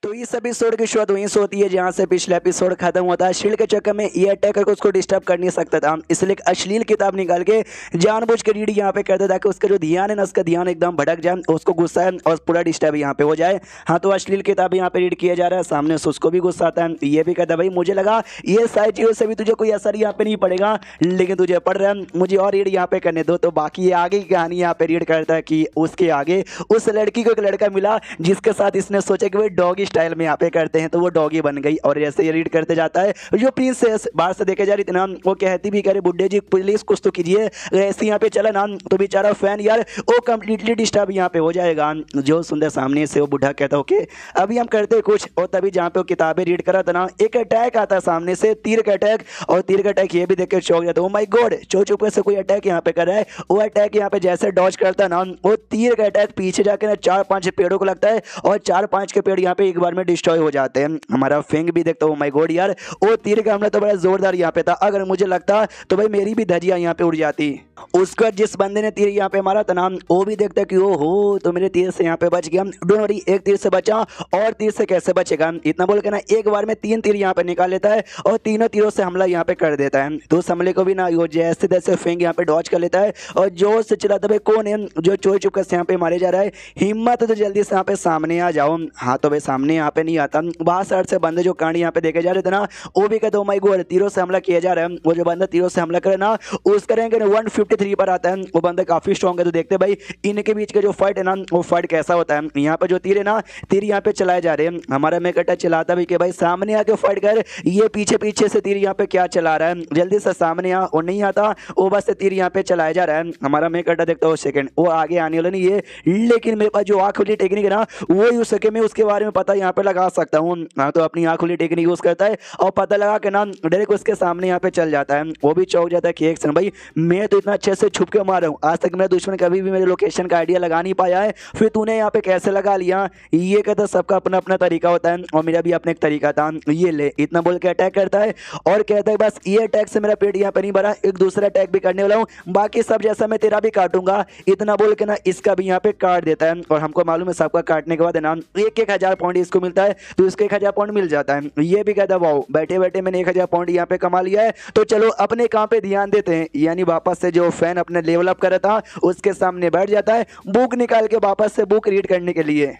तो इस एपिसोड की शुरुआत वहीं से होती है जहां से पिछला एपिसोड खत्म होता है। शील्ड के चक्कर में ये अटैकर को उसको डिस्टर्ब कर नहीं सकता था, इसलिए एक अश्लील किताब निकाल के जानबूझ के रीड यहाँ पे करता था कि उसका जो ध्यान है ना, उसका ध्यान एकदम भटक जाए, उसको गुस्सा है और पूरा डिस्टर्ब यहाँ पे हो जाए। हाँ, तो अश्लील किताब यहाँ पे रीड किया जा रहा है, सामने से उसको भी गुस्सा आता है। ये भी कहता है भाई मुझे लगा ये सारी चीज़ों से भी तुझे कोई असर यहाँ पे नहीं पड़ेगा, लेकिन तुझे पड़ रहा है, मुझे और रीड यहाँ पे करने दो। तो बाकी ये आगे की कहानी यहाँ पे रीड करता है कि उसके आगे उस लड़की को एक लड़का मिला जिसके साथ इसने सोचा कि भाई डॉगी स्टाइल में यहाँ पे करते हैं, तो वो डॉगी बन गई। और जैसे ये रीड करते जाता है, जो प्रिंसेस बाहर से देखे जा रही थी ना, वो कहती भी करे बुड्ढे जी प्लीज कुछ तो कीजिए, ऐसे यहाँ पे चला ना तो बेचारा फैन यार वो कंप्लीटली डिस्टर्ब यहाँ पे हो जाएगा। जो सुंदर सामने से वो बुढ़ा कहता ओके अभी हम करते कुछ। और तभी जहाँ पे वो किताबें रीड करा था ना, एक अटैक आता है सामने से, तीर का अटैक। और तीर का अटैक ये भी देख के चौंक जाता है, ओ माय गॉड चो चुपके से कोई अटैक यहाँ पे कर रहा है। वो अटैक यहाँ पे जैसे डॉज करता है ना, वो तीर का अटैक पीछे जाके ना 4-5 पेड़ों को लगता है और 4-5 के पेड़ यहाँ पे एक बार में डिस्ट्रॉय हो जाते हैं। हमारा फेंग भी देखता है, ओ माय गॉड यार वो तीर का हमला तो बड़ा जोरदार यहाँ पे था, अगर मुझे लगता तो भाई मेरी भी धजिया यहाँ पे उड़ जाती। उसका जिस बंदे ने तीर यहाँ पे मारा था ना, वो भी देखता कि ओ हो तो मेरे तीर से यहाँ पे बच गया। डोंट वरी, एक तीर से बचा और तीर से कैसे बचेगा, इतना बोल के ना एक बार में 3 तीर यहाँ पे निकाल लेता है और तीनों तीरों से हमला यहाँ पे कर देता है। तो उस हमले को भी ना वो जैसे तैसे फेंग यहाँ पे डॉज कर लेता है और जोर से चिल्लाता भाई कौन है जो चोरी चुपके से यहाँ पे मारे जा रहा है, हिम्मत है तो जल्दी से यहाँ पे सामने आ जाओ। हाँ, तो भाई सामने यहाँ पे नहीं आता। बाहर साइड से बंदे जो कांड यहाँ पे देखे जा रहे थे ना, वो भी कहते ओ माय गॉड तीरों से हमला किया जा रहा है। वो जो बंदा तीरों से हमला करे ना, उसका रैंक 153 पर आता है। वो बंदा काफी स्ट्रॉन्ग है। तो देखते भाई इनके बीच का जो फाइट है ना, वो फाइट कैसा होता है। यहाँ पे जो तीर है ना, तीर यहाँ पे चलाए जा रहे हैं। हमारा मेकटा चलाता भी कि भाई सामने आके फाइट कर, ये पीछे पीछे से तीर यहाँ पे क्या चला रहा है, जल्दी से सामने आ। वो नहीं आता, वो बस तीर यहाँ पे चलाया जा रहा है। हमारा मेकटा देखता है सेकंड वो आगे आने वाला नहीं है, लेकिन मेरे पास जो आंख खुली टेक्निक है ना, वो यूज सके मैं उसके बारे में पता यहाँ पे लगा सकता हूँ। हाँ, तो अपनी आंख खुली टेक्निक यूज करता है और पता लगा के ना डायरेक्ट उसके सामने यहाँ पे चल जाता है। वो भी चौंक जाता है कि एक सेकंड भाई मैं तो इतना अच्छे से छुप के मार रहा हूँ, आज तक मेरा दुश्मन कभी भी मेरे लोकेशन का आइडिया लगा नहीं पाया है, फिर तूने यहाँ पे कैसे लगा लिया। ये कहता सबका अपना अपना तरीका होता है और मेरा भी अपना एक तरीका था। ये ले, इतना बोल के अटैक करता है और कहता है बस ये अटैक से मेरा पेट यहाँ पे नहीं भरा, एक दूसरा अटैक भी करने वाला हूँ, बाकी सब जैसा मैं तेरा भी काटूंगा। इतना बोल के ना इसका भी यहाँ पे काट देता है। और हमको मालूम है सबका काटने के बाद है ना 1,000 पॉइंट इसको मिलता है, तो इसको 1,000 पॉइंट मिल जाता है। ये भी कहता है वाओ बैठे बैठे मैंने 1,000 पॉइंट यहाँ पे कमा लिया है, तो चलो अपने काम पे ध्यान देते हैं। यानी वापस से जो फैन अपने लेवल अप कर रहा था उसके सामने बैठ जाता है बुक निकाल के वापस से बुक रीड करने के लिए।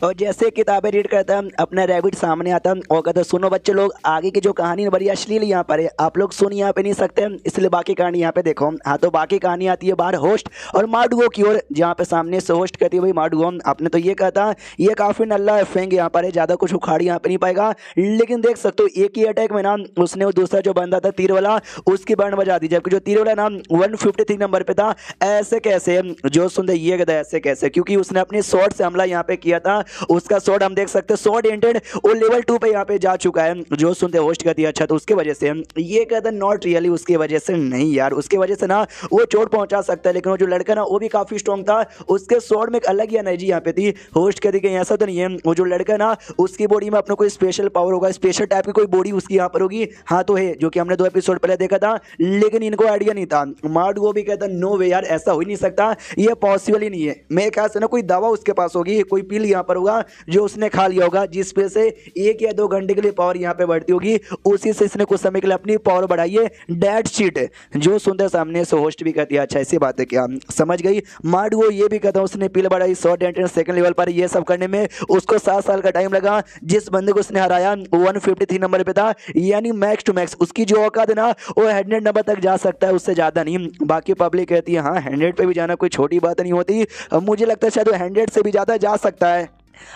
और जैसे किताबें रीड करता है अपना रैबिट सामने आता है और कहता है सुनो बच्चे लोग आगे की जो कहानी है बड़ी अश्लील यहाँ पर है, आप लोग सुन यहाँ पे नहीं सकते, इसलिए बाकी कहानी यहाँ पे देखो। हाँ, तो बाकी कहानी आती है बाहर होस्ट और माडुओ की ओर, जहाँ पे सामने से होस्ट कहती है भाई माडुओ आपने तो ये कहता ये काफ़ी नल्ला है फेंग यहाँ पर है, ज़्यादा कुछ उखाड़ यहाँ पे नहीं पाएगा, लेकिन देख सकते हो एक ही अटैक में ना उसने वो दूसरा जो बंदा था तीर वाला उसकी बैंड बजा दी, जबकि जो तीर वाला ना 153 नंबर पे था। ऐसे कैसे, जो सुनते ये कहता है ऐसे कैसे, क्योंकि उसने अपनी शॉट से हमला यहाँ पे किया था, उसका शॉट हम देख सकते हैं शॉट एंडेड वो लेवल 2 पे यहाँ पे जा चुका है। जो सुनते होस्ट कहती है अच्छा तो उसके वजह से, ये कहता है नॉट रियली उसकी वजह से नहीं यार, उसके वजह से ना वो चोट पहुंचा सकता है, लेकिन वो जो लड़का ना वो भी काफी स्ट्रॉन्ग था, उसके शॉट में एक अलग ही एनर्जी यहाँ पे थी। होस्ट कहती है ऐसा तो नहीं है, वो जो लड़का ना उसकी बॉडी में अपना कोई स्पेशल पावर होगा, स्पेशल टाइप की कोई बॉडी उसकी यहाँ पर होगी। हाँ तो है, जो कि हमने 2 एपिसोड पहले देखा था, लेकिन इनको आइडिया नहीं था। मार्ड वो भी कहता नो वे यार ऐसा हो ही नहीं सकता, ये पॉसिबल ही नहीं है। मेरे ख्याल से ना कोई दवा उसके पास होगी, कोई पिल यहाँ पर होगा जो उसने खा लिया होगा, जिस पे से 1 या 2 घंटे के लिए पावर यहाँ पे बढ़ती होगी, उसी से इसने कुछ समय के लिए अपनी पावर बढ़ाई है। डेट शीट जो सुनते सामने से होस्ट भी कहती है अच्छा ऐसी बात है क्या, समझ गई। मार्ड वो ये भी कहता है उसने पिल बढ़ाई शॉर्ट एंट्रेंस सेकंड लेवल पर, ये सब करने में उसको 7 साल का टाइम लगा। जिस बंदे को उसने हराया 153 नंबर पे था, यानी मैक्स टू मैक्स उसकी जो औकात है ना वो 100 नंबर तक जा सकता है, उससे ज्यादा नहीं। बाकी पब्लिक कहती है हाँ 100 पे भी जाना कोई छोटी बात नहीं होती, मुझे लगता है शायद 100 से भी ज्यादा जा सकता है।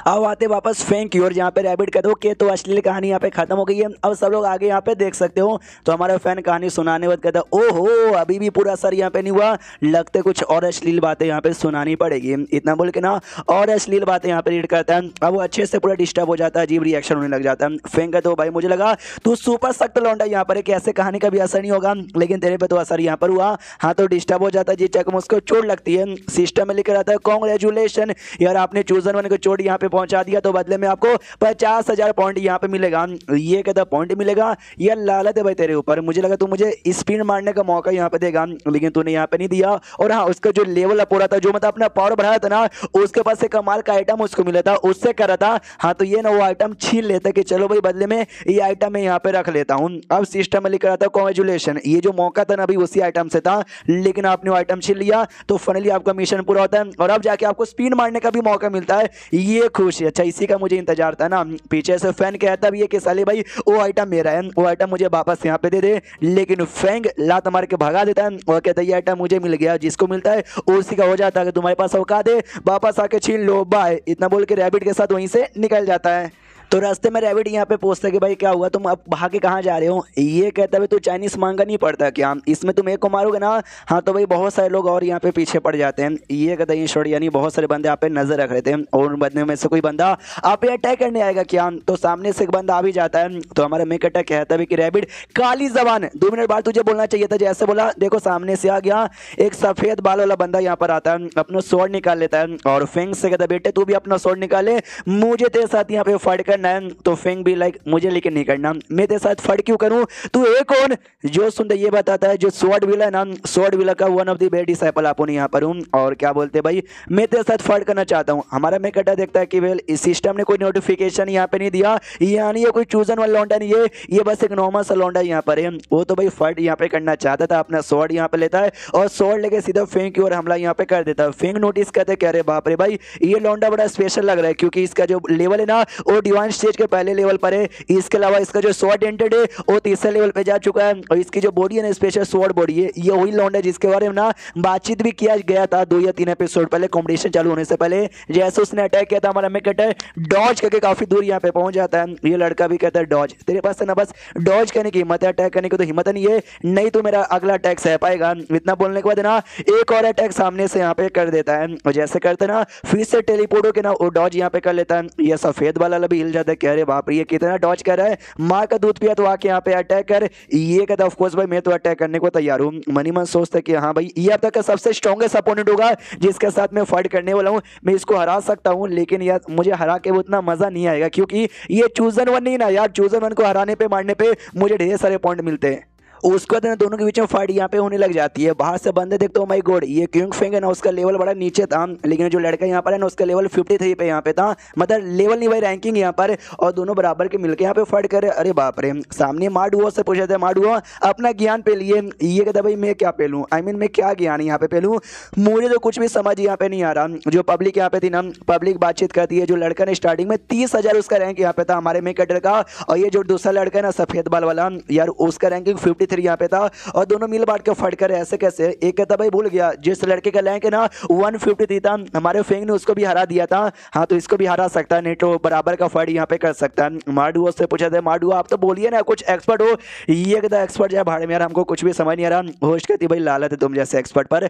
अब आते वापस फेंक की ओर, जहाँ पे रैबिट कहते हो कि तो अश्लील कहानी यहाँ पे खत्म हो गई है, अब सब लोग आगे यहाँ पे देख सकते हो। तो हमारा फैन कहानी सुनाने वक्त कहता है ओहो अभी भी पूरा असर यहाँ पे नहीं हुआ, लगते कुछ और अश्लील बातें यहाँ पे सुनानी पड़ेगी। इतना बोल के ना और अश्लील बातें यहाँ पे रीड करता है। अब वो अच्छे से पूरा डिस्टर्ब हो जाता है, अजीब रिएक्शन होने लग जाता है। फेंक कहते हो भाई मुझे लगा तू सुपर सख्त लौंडा यहाँ पर है कि ऐसे कहानी का भी असर नहीं होगा, लेकिन तेरे पे तो असर यहाँ पर हुआ। हाँ, तो डिस्टर्ब हो जाता है जी चक उसको चोट लगती है। सिस्टम में लिखा रहता है कॉन्ग्रेचुलेशन यार आपने चूजन वन को चोट यहाँ पे पहुंचा दिया तो बदले में आपको 50,000 पॉइंट यहाँ पे मिलेगा। ये कहता पॉइंट मिलेगा, ये लालच है भाई तेरे ऊपर। मुझे लगा तू मुझे स्पिन मारने का मौका यहाँ पे देगा, लेकिन तूने यहाँ पे नहीं दिया। और हाँ, उसका जो लेवल अप हो रहा था, जो मतलब अपना पावर बढ़ाया था ना, उसके पास से कमाल का आइटम उसको मिला था, उससे करा था। हाँ तो ये ना वो आइटम छीन लेता कि चलो भाई बदले में ये आइटम मैं यहाँ पे रख लेता हूँ। अब सिस्टम में लिख रहा था कॉन्ग्रेचुलेशन, ये जो मौका था ना अभी उसी आइटम से था, लेकिन आपने वो आइटम छीन लिया तो फाइनली आपका मिशन पूरा होता है और अब जाके आपको स्पिन मारने का भी मौका मिलता है। ये खुश है। अच्छा, इसी का मुझे इंतजार था ना। पीछे से फैन कहता भी है कि साले भाई वो आइटम मेरा है, वो आइटम मुझे वापस यहाँ पे दे दे, लेकिन फैंग लात मार के भगा देता है और कहता है ये आइटम मुझे मिल गया। जिसको मिलता है उसी का हो जाता है कि तुम्हारे पास औकात है, वापस आके छीन लो, बाय। इतना बोल के रैबिट के साथ वहीं से निकल जाता है। तो रास्ते में रैबिट यहाँ पे पूछता है कि भाई क्या हुआ, तुम अब भाग के कहाँ जा रहे हो। ये कहता है तू चाइनीज मांगा नहीं पड़ता क्या, इसमें तुम एक को मारोगे ना। हाँ तो भाई बहुत सारे लोग और यहाँ पे पीछे पड़ जाते हैं। ये कहता है शॉर्ट, यानी बहुत सारे बंदे आप पे नजर रख रहे थे और बंदे में से कोई बंदा आप पे अटैक करने आएगा क्या। तो सामने से एक बंदा आ भी जाता है। तो हमारा मेक अटैक कहता है कि रैबिट काली जबान, 2 मिनट बाद तुझे बोलना चाहिए था। जैसे बोला देखो सामने से आ गया एक सफेद बाल वाला बंदा यहाँ पर आता है, अपना स्वॉर्ड निकाल लेता है और फेंग से कहता है बेटे तू भी अपना स्वॉर्ड निकाले, मुझे तेरे साथ यहाँ पे फाइट करना है। तो फेंग भी लाइक मुझे लेकिन नहीं करना, मैं तेरे साथ फाइट क्यों करूं, तू एक कौन जो सुनते ये बताता है जो स्वॉर्ड विला है ना, स्वॉर्ड विला का one of the best disciple आप यहाँ पर हूं और क्या बोलते भाई मैं तेरे साथ फाइट करना चाहता हूं। हमारा मैं कटा देखता है कि वेल इस सिस्टम ने कोई नोटिफिकेशन यहाँ पे नहीं दिया, यानी ये कोई चूजन वाला लौंडा नहीं है, ये बस एक नॉर्मल सा लौंडा यहाँ पर है। वो तो भाई फाइट यहाँ पे करना चाहता था, अपना स्वॉर्ड यहाँ पे लेता है और स्वॉर्ड लेके सीधा फेंग की ओर हमला यहाँ पे कर देता है। फेंग नोटिस करते कह रहे बाप रे भाई ये लौंडा बड़ा स्पेशल लग रहा है, क्योंकि इसका जो लेवल है ना वो डिवाइन स्टेज के पहले लेवल पर है। इसके अलावा इसका जो स्वॉर्ड एंटेड है वो तीसरे लेवल पे जा चुका है और इसकी जो बॉडी है ना स्पेशल स्वॉर्ड बॉडी है। ये वही लौंडा है जिसके बारे में ना बातचीत भी किया गया था 2 या 3 एपिसोड पहले, कंपटीशन चालू होने से पहले। जैसे उसने अटैक किया था हमारा मैं कहता है डॉज करके काफी दूर यहाँ पे पहुंच जाता है। ये लड़का भी कहता है डॉज, तेरे पास है ना बस डॉज करने की हिम्मत है, अटैक करने की तो हिम्मत नहीं है, नहीं तो मेरा अगला अटैक सह पाएगा। इतना बोलने के बाद ना एक और अटैक सामने से यहाँ पे कर देता है और जैसे करते ना फिर से टेलीपोर्ट होकर ना वो डॉज यहाँ पे कर लेता है। ये सफेद वाला भी हिल जाता है, कह रहे बाप रे ये कितना डॉज कर रहा है, माँ का दूध पिया तो आके यहाँ पे अटैक कर। ये कहता ऑफ कोर्स भाई मैं तो अटैक करने को तैयार हूँ। मनी मन सोचता है कि हाँ भाई ये अब तक का सबसे स्ट्रॉन्गेस्ट अपोनेंट होगा जिसके साथ मैं फाइट करने वाला हूँ, मैं इसको हरा सकता हूँ, लेकिन यार मुझे हरा के उतना मजा नहीं आएगा क्योंकि ये चूजन वन नहीं ना यार, चूजन वन को हराने पे मारने पे मुझे ढेर सारे पॉइंट मिलते हैं। उसके बाद दोनों के बीच में फाइट यहाँ पे होने लग जाती है। बाहर से बंदे देखते हो माय गॉड ये क्यूंग फेंग है ना उसका लेवल बड़ा नीचे था, लेकिन जो लड़का यहाँ पर है ना उसका लेवल 53 पे यहाँ पे था, मतलब लेवल नहीं भाई रैंकिंग यहाँ पर, और दोनों बराबर के मिलके यहाँ पे फाइट करे। अरे बाप रे, सामने माडुओ से पूछा था, माडुओ अपना ज्ञान पे लिए। ये कहता भाई मैं क्या पेलूँ, आई मीन मैं क्या ज्ञान यहाँ पे पेलूँ, मुझे तो कुछ भी समझ यहाँ पे नहीं आ रहा। जो पब्लिक यहाँ पे थी ना, पब्लिक बातचीत करती है, जो लड़का ने स्टार्टिंग में 30,000 उसका रैंक यहाँ पे था हमारे में कटर का, और ये जो दूसरा लड़का है ना सफेद बाल वाला यार उसका रैंकिंग 53 यहाँ पे था, और दोनों मिल बांट के फाइट करे। ऐसे कैसे, एक कहता भाई भूल गया जिस लड़के का रैंक है ना 153 था, हमारे फेंग ने उसको भी हरा दिया था, हाँ तो इसको भी हरा सकता है, नहीं तो बराबर का फाइट यहाँ पे कर सकता है। माडुओ से पूछा था, माडुओ आप तो बोलिए ना कुछ एक्सपर्ट हो। ये कहता एक्सपर्ट जाए भाड़े में यार, हमको कुछ भी समझ नहीं आ रहा। होस्ट कहती भाई लालत है तुम जैसे एक्सपर्ट पर।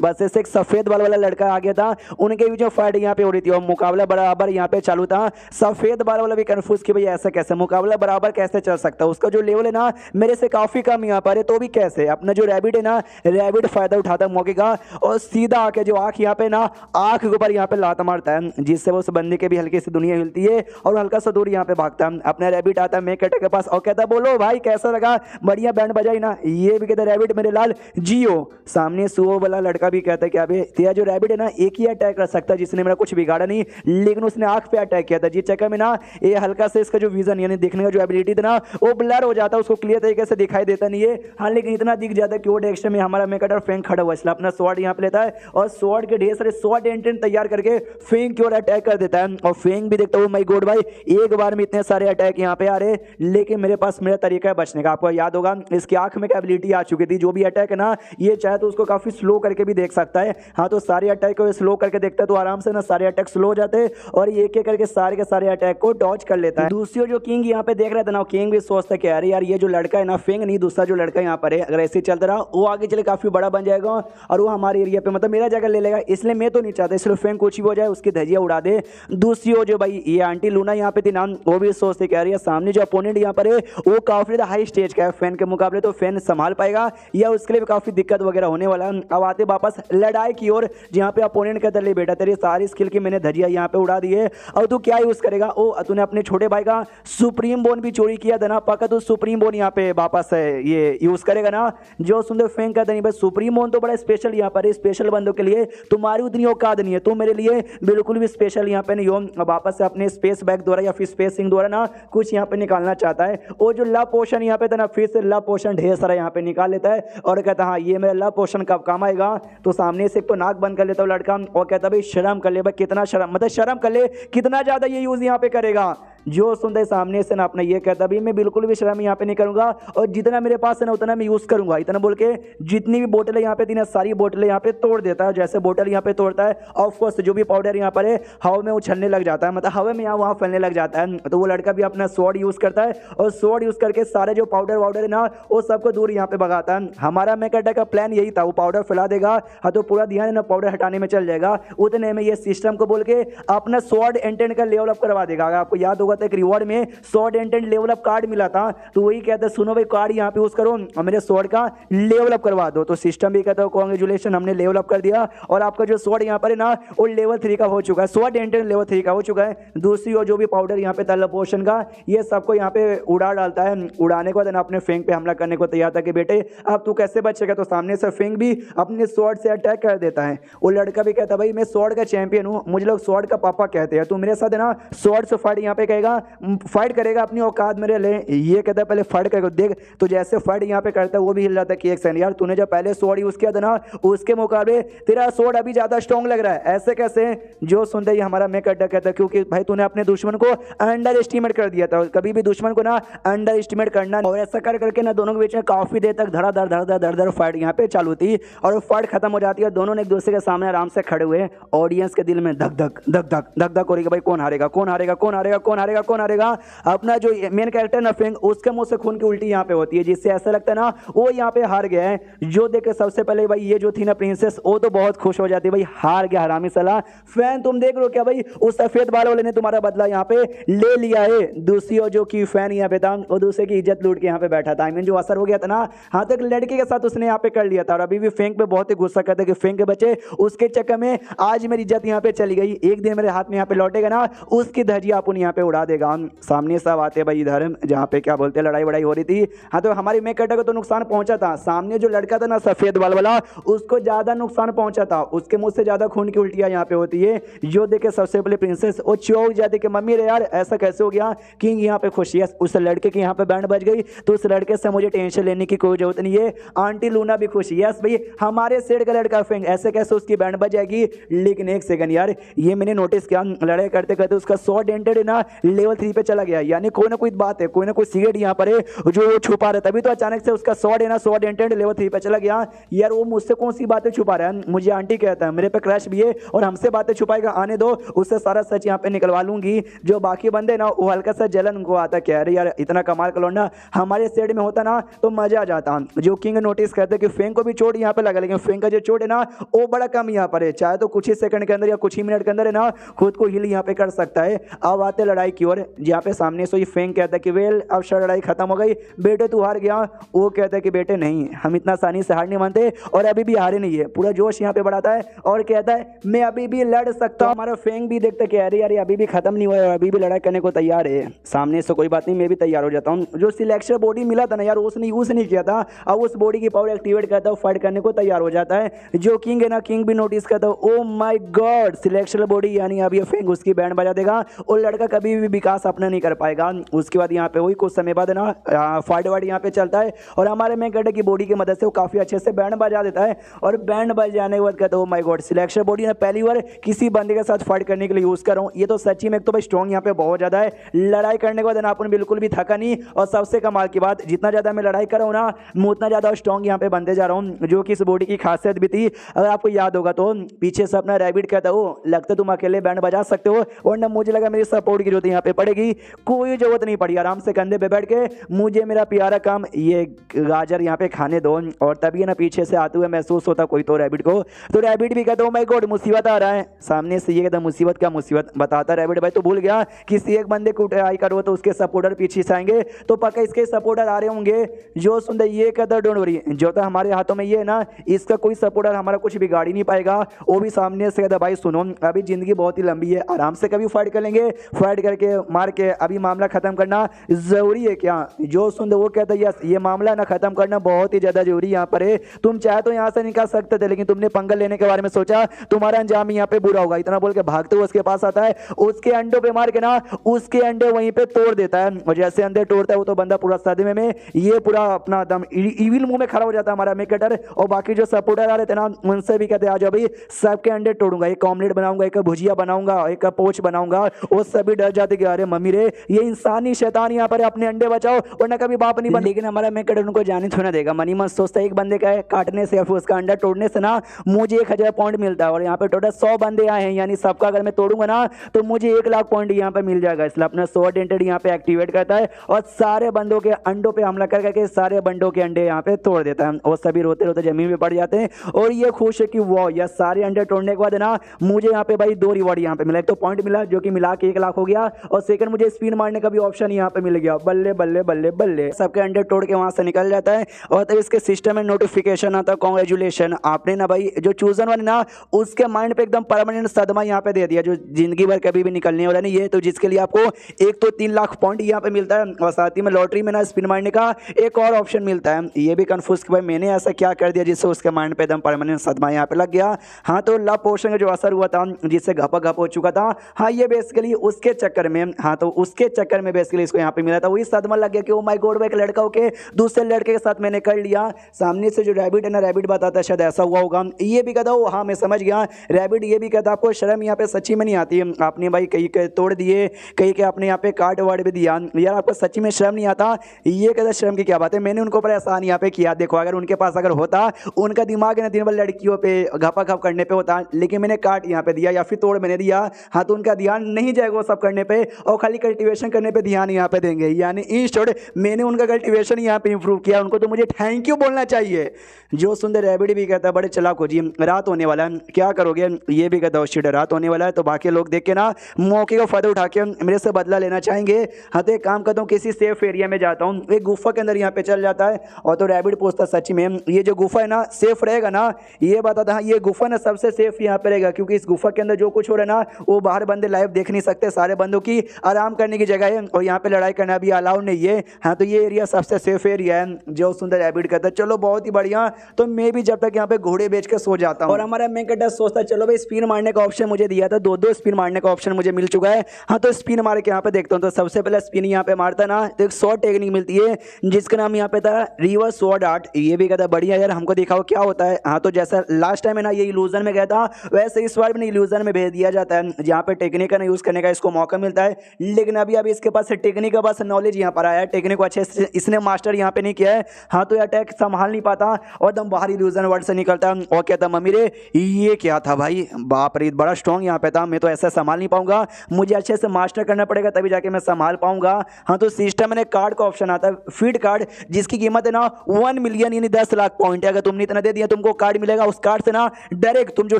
बस ऐसे एक सफेद बाल वाला लड़का आ गया था, उनके बीच में फाइट यहाँ पे हो रही थी और मुकाबला बराबर यहाँ पे चालू था। सफेद बाल वाला भी कंफ्यूज कि भाई ऐसा कैसे मुकाबला बराबर कैसे चल सकता है, उसका जो लेवल है ना मेरे से काफी कम यहाँ पर है, तो भी कैसे। अपना जो रैबिट है ना, रैबिट फायदा उठाता है मौके का और सीधा आके जो आंख यहाँ पे ना आंख के ऊपर यहाँ पे लात मारता है, जिससे वो उस बंदे के भी हल्की सी दुनिया हिलती है और हल्का सा दूर यहाँ पे भागता है। अपना रैबिट आता है मेक कटर के पास और कहता बोलो भाई कैसा लगा, बढ़िया बैंड बजाई ना। ये भी कहता रैबिट मेरे लाल जियो। सामने सुओ वाला लड़का भी कहता है कि अबे तेरा जो रैबिट है ना एक ही अटैक कर सकता है जिसने मेरा कुछ बिगाड़ा नहीं, लेकिन उसने आंख पे अटैक किया था, जिस चक्कर में ना ये हल्का से इसका जो विजन यानी देखने का जो एबिलिटी था ना वो ब्लर हो जाता है, उसको क्लियर तरीके से दिखाई देता नहीं है। हाँ लेकिन इतना दिख जाता है कि वो डायरेक्शन में हमारा मेकटर फेंग खड़ा हुआ, इसलिए अपना स्वॉर्ड यहाँ पे लेता है और स्वॉर्ड के ढेर सारे स्वॉर्ड एंटेंट तैयार करके फेंग की ओर अटैक कर देता है। और फेंग भी देखता हूँ माय गॉड भाई एक बार में इतने सारे अटैक यहाँ पे आ रहे, लेकिन मेरे पास मेरा तरीका है बचने का। आपको याद होगा इसकी आंख में एबिलिटी आ चुकी थी, जो भी अटैक है ना ये चाहे तो उसको काफी स्लो करके भी देख सकता है। हाँ तो सारे अटैक को स्लो करके देखता है तो आराम से ना सारे अटैक स्लो हो जाते हैं और एक एक करके सारे के सारे अटैक को डॉज कर लेता है। दूसरी जो किंग यहाँ पे देख रहा था ना, किंग भी सोचता है कि अरे यार ये जो लड़का है ना फेंग नहीं दूसरा सा जो लड़का यहाँ पर है अगर ऐसे चलता रहा वो आगे चले काफी बड़ा बन जाएगा और वो हमारे एरिया पे मतलब मेरा जगह ले लेगा, इसलिए मैं तो नहीं चाहता, इसलिए फैन कुछ भी हो जाए उसकी धजिया उड़ा दे। दूसरी ओर जो भाई ये आंटी लूना यहाँ पे थी नाम, वो भी सोचते कह रही है सामने जो अपोनेंट यहाँ पर है वो काफी हाई स्टेज का है फैन के मुकाबले, तो फैन संभाल पाएगा या उसके लिए भी काफी दिक्कत वगैरह होने वाला है। अब आते वापस लड़ाई की ओर जहाँ पे अपोनेंट कहता ले बेटा तेरी सारी स्किल की मैंने धजिया यहाँ पे उड़ा दी है, अब तू क्या यूज करेगा? ओ तूने अपने छोटे भाई का सुप्रीम बोन भी चोरी किया था ना, पक्का तू सुप्रीम बोन यहाँ पे वापस है ये यूज करेगा ना? जो सुंदर फैन कहता नहीं भाई सुप्रीम बोन तो बड़ा स्पेशल यहाँ पर स्पेशल बंदों के लिए, तुम्हारी उतनी औकात नहीं है, तुम मेरे लिए बिल्कुल भी स्पेशल यहाँ पे नहीं हो। वापस से अपने स्पेस बैग द्वारा या फिर स्पेसिंग द्वारा ना कुछ यहाँ पे निकालना चाहता है, और जो लव पोशन यहाँ पे था ना फिर से लव पोशन ढेर सारा यहाँ पे निकाल लेता है और कहता हाँ ये मेरा लव पोशन कब काम आएगा? तो सामने से एक तो नाक बंद कर लेता है लड़का और कहता भाई शर्म कर ले भाई, कितना शर्म मतलब शर्म कर ले, कितना ज्यादा ये यूज यहाँ पे करेगा। जो सुनते सामने से ना अपना ये कहता भाई मैं बिल्कुल भी शर्म यहाँ पे नहीं करूंगा और जितना मेरे पास है ना उतना मैं यूज करूंगा, इतना बोल के जितनी भी बोतलें यहाँ पे थी ना सारी बोतलें यहाँ पे तोड़ देता है। जैसे बोतल यहाँ पे तोड़ता है ऑफ कोर्स जो भी पाउडर यहाँ पर है हवा में उछलने लग जाता है, मतलब हवा में यहाँ वहाँ फैलने लग जाता है। तो वो लड़का भी अपना स्वॉर्ड यूज करता है और स्वॉर्ड यूज करके सारे जो पाउडर वाउडर है ना वो सबको दूर यहाँ पे भगाता है। हमारा मेकअटा का प्लान यही था, वो पाउडर फैला देगा हाँ तो पूरा ध्यान है ना पाउडर हटाने में चल जाएगा, उतने में ये सिस्टम को बोल के अपना स्वॉर्ड एंटेंट का लेवल अप करवा देगा। अगर आपको याद होगा तो एक रिवॉर्ड में स्वॉर्ड एंटेंट लेवल अप कार्ड मिला था, तो वही कहता है सुनो भाई कार्ड यहाँ पे यूज करो और मेरे स्वॉर्ड का लेवल अप करवा दो। तो सिस्टम भी कहता है कांग्रेचुलेशन हमने लेवल अप कर दिया और आपका जो स्वॉर्ड यहाँ पर है ना वो लेवल 3 का हो चुका है, स्वॉर्ड एंटेंट लेवल 3 का हो चुका है। दूसरी ओर जो भी पाउडर यहाँ पे तलब पोशन का ये सबको यहाँ पे उड़ा डालता है, उड़ाने के बाद अपने फेंग पे हमला करने को तैयार था कि बेटे अब तू कैसे बचेगा। तो सामने से फेंग भी अपने स्वॉर्ड से अटैक कर देता है। वो लड़का भी कहता है भाई मैं स्वॉर्ड का चैंपियन हूँ, मुझे लोग स्वॉर्ड का पापा कहते हैं, तू मेरे साथ है ना स्वॉर्ड से फाइट यहाँ पे कहेगा, फाइट करेगा अपनी औकात मेरे ले। ये कहता है पहले फाइट करके देख, तो जैसे फाइट यहाँ पे करता है वो भी हिल जाता है कि एक सेकंड यार तूने जब पहले स्वॉर्ड यूज किया था ना उसके मुकाबले तेरा स्वॉर्ड अभी ज्यादा स्ट्रॉन्ग लग रहा है, ऐसे कैसे? जो सुनते ही हमारा मैं कहता है क्योंकि भाई तूने अपने दुश्मन को अंडर एस्टिमेट कर दिया था, कभी भी दुश्मन को ना अंडर एस्टिमेट करना। और ऐसा कर करके ना दोनों के बीच में काफी देर तक धड़ाधड़ फाइट यहाँ पे चालू थी और फाइट खत्म हो जाती है। दोनों ने एक दूसरे के सामने आराम से खड़े हुए, ऑडियंस के दिल में धक धक धक धक धक धक हो रही है भाई कौन हारेगा कौन हारेगा कौन हारेगा कौन हारेगा कौन हारेगा। अपना जो मेन कैरेक्टर ना फेंग उसके मुंह से खून की उल्टी यहाँ पे होती है, जिससे ऐसा लगता है ना वो यहाँ पे हार गया है। जो देख के सबसे पहले भाई ये जो थी ना प्रिंसेस वो तो बहुत खुश हो जाती है, भाई हार गया हरामी साला। फैन तुम देख लो क्या भाई उस सफेद बाल वाले ने तुम्हारा बदला यहाँ पे ले लिया है। दूसरी ओर जो की फैन यहाँ पे था वो दूसरे की इज्जत लूट के यहाँ पे बैठा था, आई मीन जो असर हो गया था ना हाँ तो एक लड़के के साथ उसने यहाँ पे कर लिया था और अभी भी फेंक पे बहुत ही गुस्सा करता है कि फेंक के बच्चे उसके चक्कर में आज मेरी इज्जत यहाँ पे चली गई, एक दिन मेरे हाथ में यहाँ पे लौटेगा ना उसकी धजिया अपन यहाँ पे उड़ा देगा। सामने सब आते भाई इधर जहाँ पे क्या बोलते लड़ाई वड़ाई हो रही थी। हाँ तो हमारे मेक कटर को तो नुकसान पहुंचा था, सामने जो लड़का था ना सफेद बाल वाला उसको ज्यादा नुकसान पहुंचा था, उसके मुंह से ज्यादा खून की उल्टियां यहाँ पे होती है। जो देखे सबसे पहले प्रिंसेस वो चौंक जाती कि मम्मी रे यार ऐसा कैसे हो गया। किंग यहाँ पे खुशी है, उस लड़के की यहाँ पे बैंड बज गई तो उस लड़के से मुझे टेंशन लेने की कोई जरूरत नहीं है। आंटी लूना भी खुशी है भाई हमारे सेड का लड़का फेंग ऐसे कैसे उसकी बैंड बज जाएगी। लेकिन एक सेकंड यार ये मैंने नोटिस किया लड़ाई करते करते उसका स्वॉर्ड एंटेड ना लेवल 3 पे चला गया, यानी कोई ना कोई बात है कोई ना कोई सीक्रेट यहाँ पर है जो छुपा रहा है, तभी तो अचानक से उसका स्वॉर्ड है ना स्वॉर्ड एंटेड लेवल 3 पे चला गया। यार वो मुझसे कौन सी बातें छुपा रहा है, मुझे आंटी कहता है मेरे पे क्रश भी है और हमसे बातें छुपाएगा, आने दो उससे सारा सच यहाँ पे निकलवा लूंगी। जो बाकी बंदे ना वो हल्का सा जलन उनको आता कह रहे यार इतना कमाल का लौंडा हमारे सेड में होता ना तो मजा आ जाता। जो किंग नोटिस करते कि फेंग को भी चोट यहाँ पे लगा, लेकिन फेंग का जो चोट है ना वो बड़ा कम यहाँ पर है, चाहे तो कुछ ही सेकंड के अंदर या कुछ ही मिनट के अंदर है ना खुद को हील यहाँ पे कर सकता है। अब आते लड़ाई की ओर जहाँ पे सामने से फेंग कहता है कि वेल अब शायद लड़ाई खत्म हो गई बेटे तू हार गया। वो कहता है कि बेटे नहीं हम इतना आसानी से हार नहीं मानते और अभी भी हारे नहीं है, पूरा जोश यहाँ पे बढ़ाता है और कहता है मैं अभी भी लड़ सकता हूँ। हमारा फेंग भी देखता कि अरे यार अभी भी खत्म नहीं हुआ है, अभी भी लड़ाई करने को तैयार है। सामने से कोई बात नहीं मैं भी तैयार हो जाता हूँ। जो सिलेक्शन बॉडी मिला था ना यार उसने यूज नहीं किया था, अब उस बॉडी की पावर एक्टिवेट करता है फाइट करने को तैयार हो जाता है। जो किंग है ना किंग भी नोटिस करता है oh my God selection body, यानी अब ये फेंग उसकी बैंड बजा देगा और लड़का कभी भी विकास अपना नहीं कर पाएगा। उसके बाद यहाँ पे वही कुछ समय बाद ना फाइट वाइट यहाँ पे चलता है और हमारे में गड्ढे की बॉडी की मदद से वो काफी अच्छे से बैंड बजा देता है और बैंड बजाने के बाद कहता है oh my God selection body ने पहली बार किसी बंदे के साथ फाइट करने के लिए यूज कर रहा हूँ। ये तो सच्ची में एक तो भाई स्ट्रॉन्ग यहाँ पे बहुत ज्यादा है, लड़ाई करने के बाद ना अपन बिल्कुल भी थका नहीं और सबसे कमाल की बात जितना ज्यादा मैं लड़ाई कर रहा हूँ ना मैं उतना ज्यादा स्ट्रॉन्ग यहाँ पे बनते जा रहा हूँ। जो कि इस बॉडी की खासियत भी थी, अगर आपको याद होगा तो पीछे से अपना रैबिट कहता हो लगता तुम अकेले बैंड बजा सकते हो और ना मुझे लगा मेरी सपोर्ट की जरूरत है यहाँ पे पड़ेगी, कोई जरूरत नहीं पड़ी। आराम से कंधे पे बैठ के मुझे मेरा प्यारा काम ये गाजर यहाँ पे खाने दो। और तभी ना पीछे से आते हुए महसूस होता कोई तो रैबिट को, तो रैबिट भी कहता, ओ माय गॉड मुसीबत आ रहा है सामने से। ये कहता मुसीबत क्या मुसीबत बताता रैबिट भाई, तो भूल गया किसी एक बंदे को ट्राई करो तो उसके सपोर्टर पीछे से आएंगे, तो पक्का इसके सपोर्टर आ रहे होंगे। जो सुंदर ये कहता डोंट वरी, जो तो हमारे हाथों में ये है ना, इसका कोई सपोर्टर हमारा कुछ बिगाड़ ही नहीं पाएगा। वो भी सामने से कहता भाई सुनो अभी जिंदगी बहुत ही लंबी है, आराम से कभी फाइट कर लेंगे, फाइट करके मार के अभी मामला खत्म करना जरूरी है क्या। जो सुंदर वो कहता यस ये मामला ना खत्म करना बहुत ही ज्यादा जरूरी यहाँ पर है, तुम चाहे तो यहाँ से निकाल सकते थे लेकिन तुमने पंगा लेने के बारे में सोचा, तुम्हारा अंजाम यहाँ पे बुरा होगा। इतना बोल के भागते हुए उसके पास आता है, उसके अंडों पे मार के ना उसके अंडे वहीं पे तोड़ देता है। और जैसे अंडे तोड़ता है वो तो बंदा पूरा सदमे में ये पूरा अपना दम इविल मुंह में खड़ा हो जाता है हमारा मेकेटर। और बाकी जो सपोर्टर आ रहे थे ना उनसे भी कहते आ जाओ भाई सबके अंडे तोड़ूंगा, एक ऑमलेट बनाऊंगा, एक भुजिया बनाऊंगा, एक पोच बनाऊंगा। वो सभी डर जाते कि अरे मम्मी रे ये इंसानी शैतान यहाँ पर अपने अंडे बचाओ वरना कभी बाप नहीं बन। लेकिन हमारा मेकेटर उनको जाने थोड़ा देगा, मनी मन सोचता है एक बंदे का काटने से या फिर उसका अंडा तोड़ने से ना मुझे 1000 पॉइंट मिलता है और यहाँ पे टोटल 100 बंदे आए हैं, यानी सबका अगर मैं तोड़ूंगा ना तो मुझे 1 लाख पॉइंट यहाँ पे मिल जाएगा। इसलिए अपना स्वॉर्ड एंटेड यहाँ पे एक्टिवेट करता है और सारे बंदों के अंडों पे हमला कर करके सारे बंदों के अंडे यहाँ पे तोड़ देता है और सभी रोते रोते जमीन पे पड़ जाते हैं। और ये खुश है कि वो या सारे अंडे तोड़ने के बाद ना मुझे यहाँ पे भाई 2 रिवॉर्ड यहाँ पे मिला, एक तो पॉइंट मिला जो कि मिला के 1 लाख हो गया और सेकंड मुझे स्पिन मारने का भी ऑप्शन यहाँ पे मिल गया। बल्ले बल्ले बल्ले बल्ले सबके अंडे तोड़ के वहां से निकल जाता है और तब इसके सिस्टम में नोटिफिकेशन आता है कांग्रेचुलेशन आपने ना भाई जो चूजन वाले ना उसके माइंड पे एकदम परमानेंट सदमा यहाँ पे दे दिया जो जिंदगी भर कभी भी निकलने वाला नहीं है। तो जिसके लिए आपको एक तो 3 लाख पॉइंट यहाँ पे मिलता है और साथ ही में लॉटरी में ना स्पिन मारने का एक और ऑप्शन मिलता है। ये भी कंफ्यूज कि भाई मैंने ऐसा क्या कर दिया जिससे उसके माइंड पे एकदम परमानेंट सदमा यहाँ पे लग गया। हाँ तो लव पोशन का जो असर हुआ था जिससे घपा घप हो चुका था, हाँ ये बेसिकली उसके चक्कर में, हाँ तो उसके चक्कर में बेसिकली इसको यहाँ पे मिला था, वही सदमा लग गया कि ओ माय गॉड एक लड़का होके दूसरे लड़के के साथ मैंने कर लिया। सामने से जो रैबिट है ना रैबिट बताता है शायद ऐसा हुआ होगा, ये भी कहता हूँ हाँ मैं समझ गया। रैबिट ये भी कहता आपको शर्म यहाँ पे सच्ची में नहीं आती है, आपने भाई कहीं के तोड़ दिए कहीं के आपने यहाँ पे काट वाट भी दिया, यार आपको सच्ची में शर्म नहीं आता। ये कहता शर्म की क्या बात है, मैंने उनको पर एहसान यहाँ पे किया। देखो अगर उनके पास अगर होता उनका दिमाग है ना दिन भर लड़कियों पे घपा घप करने पे होता, लेकिन मैंने काट यहाँ पे दिया या फिर तोड़ मैंने दिया, हाँ तो उनका ध्यान नहीं जाएगा वो सब करने पे और खाली कल्टीवेशन करने पे ध्यान यहाँ पे देंगे। यानी इन शॉर्ट मैंने उनका कल्टीवेशन यहाँ पे इंप्रूव किया, उनको तो मुझे थैंक यू बोलना चाहिए। जो सुंदर रैबिट भी कहता है बड़े चलाक हो जी, रात होने वाला है क्या करोगे, ये भी कहता है शिट रात होने वाला है। तो बाकी लोग देख के ना मौके का फायदा उठा के मेरे से बदला लेना चाहेंगे। हाँ तो एक काम करता हूँ किसी सेफ एरिया में जाता हूँ, एक गुफा के अंदर यहाँ पे चल जाता है। और तो रैबिट पूछता सच में ये जो गुफा है ना सेफ रहेगा ना, ये बताता हाँ ये गुफा ना सबसे सेफ यहाँ पे रहेगा क्योंकि इस गुफा के अंदर जो कुछ हो रहा है ना वो बाहर बंदे लाइव देख नहीं सकते, सारे बंदों की आराम करने की जगह है और यहाँ पे लड़ाई करना भी अलाउड नहीं है। हाँ तो ये एरिया सबसे सेफ एरिया है। जो सुंदर रैबिट कहता है चलो बहुत ही बढ़िया, तो मैं भी जब तक यहाँ पे घोड़े बेच के सो जाता हूँ। और हमारा मेकेटर सोचता है चलो भाई स्पिन मारने का ऑप्शन मुझे दिया था, 2 स्पिन मारने का ऑप्शन मुझे मिल चुका है। हाँ तो स्पिन मार के यहाँ पे देखता हूँ। तो सबसे पहले स्पिन यहाँ पे मारता ना तो एक शॉर्ट टेक्निक मिलती है जिसका नाम यहाँ पे था रिवर्स स्वॉर्ड आर्ट। ये भी कहता बढ़िया यार हमको दिखाओ क्या होता है। हाँ तो जैसा लास्ट टाइम है ना ये इल्यूजन में गया था वैसे इस बार भी इल्यूजन में भेज दिया जाता है जहाँ पे टेक्निक का यूज करने का इसको मौका मिलता है। लेकिन अभी इसके पास टेक्निक का बस नॉलेज यहाँ पर आया है, टेक्निक को अच्छे से इसने मास्टर यहाँ पे नहीं किया है। हाँ तो ये अटैक संभाल नहीं पाता और एकदम बाहर इल्यूजन वर्ड से निकलता है और कहता मम्मी रे ये क्या था भाई, बाप रे बड़ा स्ट्रॉन्ग यहाँ पे था, मैं तो ऐसा संभाल नहीं पाऊंगा, मुझे अच्छे से मास्टर करना पड़ेगा तभी जाके मैं संभाल पाऊंगा। हाँ तो सिस्टम में कार्ड का ऑप्शन आता है फीड कार्ड जिसकी कीमत है ना 1 मिलियन यानी 10 लाख पॉइंट है। अगर तुमने इतना दे दिया तुमको कार्ड मिलेगा, उस कार्ड से ना डायरेक्ट तुम जो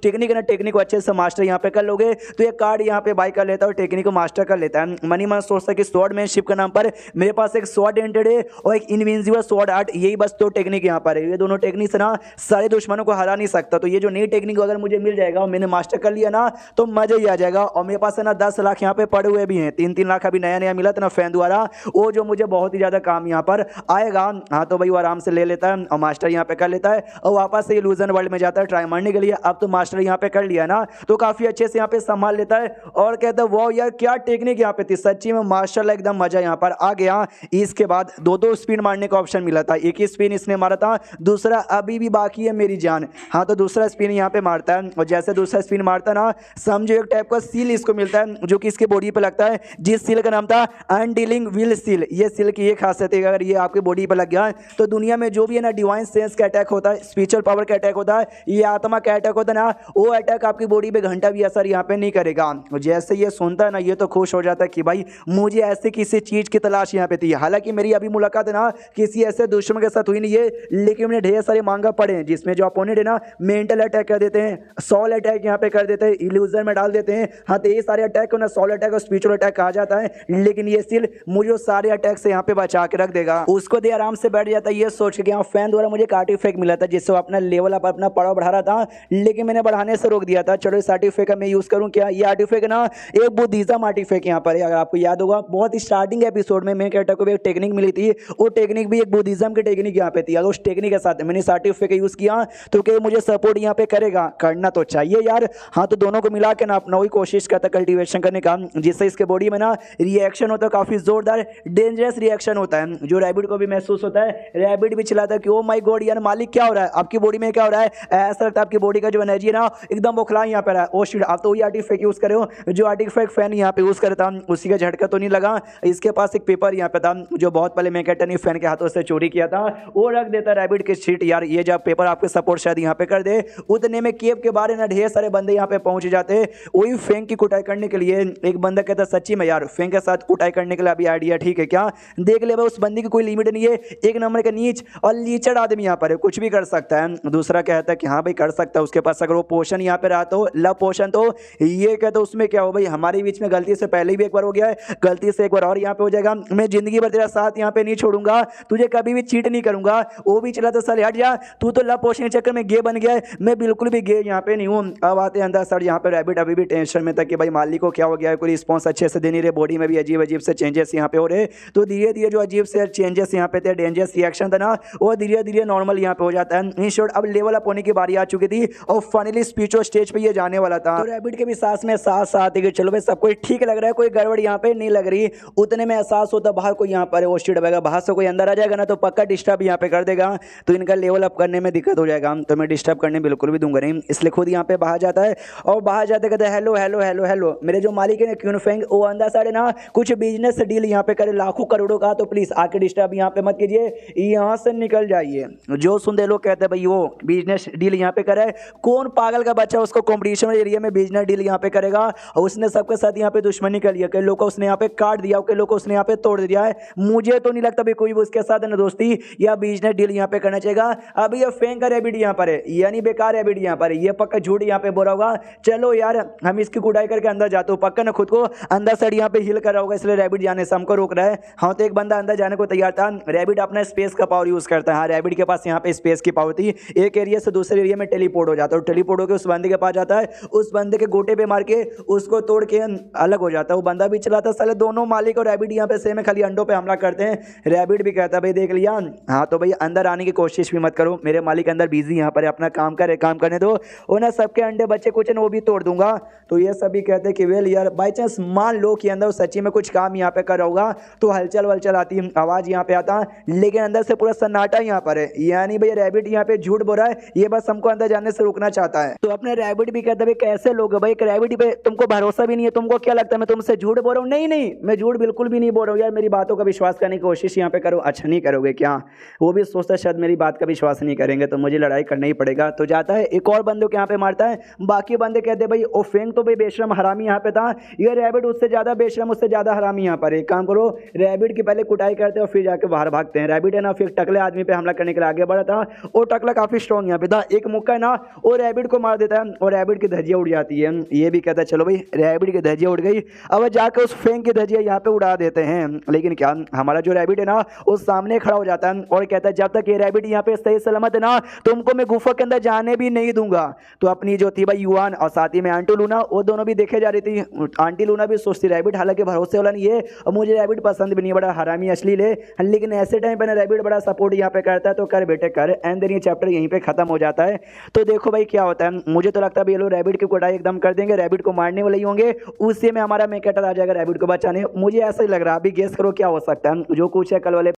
टेक्निक है ना टेक्निक को अच्छे से मास्टर यहाँ पे कर लोगे तो ये कार्ड यहाँ पे बाय कर लेता है और टेक्निक को मास्टर कर लेता है। मनी मन सोचता है कि स्वॉर्डमैनशिप के नाम पर मेरे पास एक स्वॉर्ड एंटेड है और एक इनविंसिबल स्वॉर्ड आर्ट, यही बस 2 टेक्निक यहाँ पर है। ये दोनों टेक्निक से ना सारे दुश्मनों को हरा नहीं सकता। तो ये जो नई टेक्निक अगर मुझे मिल जाएगा और मैंने मास्टर कर लिया ना तो मजा ही आ जाएगा। और मेरे पास है ना 10 लाख यहाँ पे पड़े हुए भी हैं, 3-3 लाख अभी नया नया मिला था ना फैन द्वारा, वो जो मुझे बहुत ही ज्यादा काम यहाँ पर आएगा। हाँ तो भाई वो आराम से ले लेता है और मास्टर यहाँ पे कर लेता है और वापस से इल्यूजन वर्ल्ड में जाता है ट्राई मारने के लिए। अब तो मास्टर यहाँ पे कर लिया ना तो काफी अच्छे से यहाँ पे संभाल लेता है और कहता है वाह यार क्या टेक्निक यहाँ पे थी, सच्ची में माशाल्लाह एकदम मजा यहाँ पर आ गया। इसके बाद 2 स्पिन मारने का ऑप्शन मिला था, एक ही स्पिन इसने मारा था, दूसरा अभी भी बाकी है मेरी जान। हाँ तो दूसरा स्पिन यहाँ पे मारता है और जैसे दूसरा स्पिन मारता ना समझो एक टाइप का सील इसको मिलता है जो कि इसके बॉडी पे लगता है, जिस सील का नाम था अनडीलिंग विल सील। ये सील की ये खासियत है अगर ये आपके बॉडी पे लग गया तो दुनिया में जो भी है ना डिवाइन सेंस का अटैक होता है, स्पिरिचुअल पावर का अटैक होता है, ये आत्मा का अटैक होता है ना, वो अटैक आपकी बॉडी पे घंटा भी असर यहाँ पे नहीं करेगा। जैसे ये सुनता है ना ये तो खुश हो जाता है कि भाई मुझे ऐसे किसी चीज़ की तलाश यहाँ पे थी। हालांकि मेरी अभी मुलाकात है ना किसी ऐसे दुश्मन के साथ हुई नहीं है, लेकिन मैंने ढेर सारे मांगा पड़े हैं जिसमें जो अपोनेंट है ना मेंटल अटैक कर देते हैं, सॉल अटैक यहाँ पे कर देते हैं, इल्यूजन में डाल देते हैं। हाँ, तो ये सारे अटैक को ना सॉल अटैक और स्पिरिचुअल अटैक कहा जाता है, लेकिन ये स्टिल मुझे उस सारे अटैक से यहाँ पे बचा के रख देगा। उसको दे आराम से बैठ जाता है ये सोच के यहाँ फैन द्वारा मुझे एक आर्टिफैक्ट मिला था जिससे वो अपना लेवल अप अपना पड़ाव बढ़ा रहा था, लेकिन मैंने बढ़ाने से रोक दिया था। चलो इस आर्टिफैक्ट का मैं यूज करूँ क्या? ये आर्टिफैक्ट ना एक बुद्धिज्म आर्टिफैक्ट यहाँ पर है। अगर आपको याद होगा बहुत स्टार्टिंग एपिसोड में मेन कैरेक्टर को भी एक टेक्निक मिली थी, वो टेक्निक भी एक बुद्धिज्म की टेक्निक यहाँ पे थी। अगर उस टेक्निक के साथ मैंने इस आर्टिफैक्ट का यूज किया तो क्या मुझे सपोर्ट यहाँ पे करेगा? करना तो चाहिए यार। हाँ, तो दोनों को मिला के ना अपना वही कोशिश करता कल्टीवेशन करने का, जिससे इसके बॉडी में ना रिएक्शन होता है, काफी जोरदार डेंजरस रिएक्शन होता है जो रैबिट को भी महसूस होता है। रैबिट भी चिल्लाता है कि ओ माय गॉड यार मालिक क्या हो रहा है, आपकी बॉडी में क्या हो रहा है? ऐसा लगता है आपकी बॉडी का जो एनर्जी है ना एकदम बौखला यहाँ पे रहा है। ओ शिट, आप तो वही आर्टिफैक्ट यूज करे हो जो आर्टिफैक्ट फैन यहाँ पे यूज करता, उसी का झटका तो नहीं लगा। इसके पास एक पेपर यहाँ पे था जो बहुत पहले मैकेटन ने फैन के हाथों से चोरी किया था, वो रख देता रैबिट के शीट। यार ये जब पेपर आपके सपोर्ट शायद यहाँ पे कर दे, उतने में केव के बारे में ढेर सारे बंदे यहाँ पे पहुंच जाते वही फैंग की कुटाई करने के लिए। एक बंदा कहता सच्ची में यार फैंग के साथ कुटाई करने के लिए अभी आइडिया ठीक है क्या? देख ले भाई उस बंदी की कोई लिमिट नहीं है, एक नंबर का नीच और लीचड़ आदमी यहाँ पर है, कुछ भी कर सकता है। दूसरा कहता है कि हाँ भाई कर सकता है, उसके पास अगर वो पोषण यहाँ पे रहा तो लव पोषण, तो ये कहता उसमें क्या हो भाई, हमारे बीच में गलती से पहले भी एक बार हो गया है, गलती से एक बार और यहाँ पे हो जाएगा। मैं जिंदगी भर तेरा साथ यहाँ पे नहीं छोड़ूंगा, तुझे कभी भी चीट नहीं करूंगा। वो भी चला तो साले हट जा, तू तो लव पोषण के चक्कर में गे बन गया है, मैं बिल्कुल भी गे यहाँ पे नहीं हूँ। अब आते हैं अंदर सर, यहाँ पे रैबिट अभी भी टेंशन में था कि भाई मालिक को क्या हो गया है, कोई रिस्पॉन्स अच्छे से दे नहीं रहे, बॉडी में भी अजीब अजीब से चेंजेस यहाँ पे हो रहे। तो धीरे धीरे जो अजीब से चेंजेस यहाँ पे थे, डेंजरस रिएक्शन था ना, वो धीरे धीरे नॉर्मल यहाँ पे हो जाता है। इन शॉर्ट अब लेवल अप होने की बारी आ चुकी थी और फाइनली स्पीचो स्टेज पे ये जाने वाला था। तो रैबिट के भी सांस में सांस आती कि चलो भाई सब कुछ ठीक लग रहा है, कोई गड़बड़ यहाँ पे नहीं लग रही। उतने में एहसास होता बाहर कोई यहाँ पर वो स्टेट वगैरह बाहर से कोई अंदर आ जाएगा ना तो पक्का डिस्टर्ब यहाँ पे कर देगा, तो इनका लेवल अप करने में दिक्कत हो जाएगा। तो मैं डिस्टर्ब करने बिल्कुल भी दूंगा नहीं, इसलिए खुद यहाँ पे बाहर जाता है और बाहर जाते कहते हेलो हेलो हेलो हेलो, मेरे जो मालिक है ना क्यून फैंग, वो अंदर साढ़े ना कुछ बिजनेस डील यहाँ पे करे लाखों करोड़ों का, तो प्लीज आके डिस्टर्ब यहाँ पे मत कीजिए, यहाँ से निकल जाइए। जो सुनते लोग कहते हैं भाई वो बिजनेस डील यहाँ पे करे, कौन पागल का बच्चा उसको कॉम्पिटिशन एरिया में बिजनेस डील यहाँ पे करेगा? और उसने सबके साथ यहाँ पे दुश्मनी कर लिया, कई लोग को उसने यहाँ पे काट दिया, कई लोग को उसने यहाँ पे तोड़ दिया है। मुझे तो नहीं लगता भाई कोई भी उसके साथ ना दोस्ती या बिजनेस डील यहाँ पे करना चाहिएगा। अभी ये फैंग का रैबिट यहाँ पर है, यानी बेकार रैबिट यहाँ पर है, ये पक्का झूठ यहाँ पे बोला होगा। चलो यार हम इसकी कुटाई करके अंदर जाते हो, पक्का ना खुद को अंदर साइड यहाँ पे हिल कर रहा होगा, इसलिए रैबिट जाने से हमको रोक रहा है। हाँ, तो एक बंदा अंदर जाने को तैयार था, रैबिट अपना स्पेस का पावर यूज करता है। हाँ, रैबिट के पास यहाँ पे स्पेस की पावर थी, एक एरिया से दूसरे एरिया में टेलीपोर्ट हो जाता है, टेलीपोर्ट होकर उस बंदे के पास जाता है, उस बंदे के गोटे पे मार के उसको तोड़ के अलग हो जाता है। वो बंदा भी चलाता है, साले दोनों मालिक और रैबिट यहाँ पे सेम है, खाली अंडों पे हमला करते हैं। रैबिट भी कहता है भाई देख लिया, हाँ तो भाई अंदर आने की कोशिश भी मत करो, मेरे मालिक अंदर बिजी यहाँ पर अपना काम करे, काम करने दो, उन्हें सबके अंडे बच्चे कुछ न वो भी तोड़ दूंगा। तो ये सभी कहते हैं कि वेल यार बाई चांस मान लो कि अंदर सच्ची में कुछ काम यहाँ पे कर रहा होगा तो हलचल वलचल आती, आवाज यहाँ पे आता, लेकिन अंदर से पूरा सन्नाटा यहाँ पर है, यानी भाई रैबिट यहाँ पे झूठ बोल रहा है, ये बस हमको अंदर जाने से रोकना चाहता है। तो अपने रैबिट भी कहता है कैसे लोग भाई, रैबिट पे तुमको भरोसा भी नहीं है, तुमको क्या लगता है मैं तुमसे झूठ बोल रहा हूँ? नहीं नहीं, मैं झूठ बिल्कुल भी नहीं बोल रहा हूँ यार, मेरी बातों का विश्वास करने की कोशिश यहाँ पे करो। अच्छा नहीं करोगे क्या? वो भी सोचता शायद मेरी बात का विश्वास नहीं करेंगे तो मुझे लड़ाई करना ही पड़ेगा। तो जाता है एक और बंदे को यहाँ पे मारता है, बाकी बंदे कहते हैं भाई ओ फैंग तो भाई बेशरम हरामी यहाँ पे था, ये रैबिट उससे ज्यादा बेशरम उससे ज्यादा हरामी यहाँ पर। एक काम करो, रैबिट की पहले कुटाई करते और फिर जाके बाहर भागते हैं। रैबिट है ना फिर टकले आदमी पे हमला करने के लिए आगे बढ़ा था, और टकला काफी स्ट्रॉन्ग यहाँ पे था, एक मुक्का है ना वो रैबिट को मार देता है और रैबिट की धज्जियां उड़ जाती है। ये भी कहता है चलो भाई रैबिट की धज्जियां उड़ गई, अब जाकर उस फैंग की धज्जियां यहाँ पे उड़ा देते हैं। लेकिन क्या हमारा जो रैबिट है ना उस सामने खड़ा हो जाता है और कहता है जब तक ये रैबिट यहाँ पे सही सलामत है ना तुमको मैं गुफा के अंदर जाने भी नहीं दूंगा। तो अपनी जो थी भाई युआन और साथ ही में आंटी लूना, वो दोनों भी देखे जा रही थी। आंटी लूना भी सोचती रैबिट हालांकि भरोसे वाला नहीं है और मुझे रैबिट पसंद भी नहीं, बड़ा हरामी अश्लील है, लेकिन ऐसे टाइम पे ना रैबिट बड़ा सपोर्ट यहाँ पे करता है, तो कर बेटे कर। एंड देन ये चैप्टर यहीं पे खत्म हो जाता है। तो देखो भाई क्या होता है, मुझे तो लगता है ये लोग रैबिट की कुटाई एकदम कर देंगे, रैबिट को मारने वाले ही होंगे, उससे में हमारा मेन कैरेक्टर आ जाएगा रैबिट को बचाने। मुझे ऐसा ही लग रहा है, अभी गेस करो क्या हो सकता है। जो कुछ है कल वाले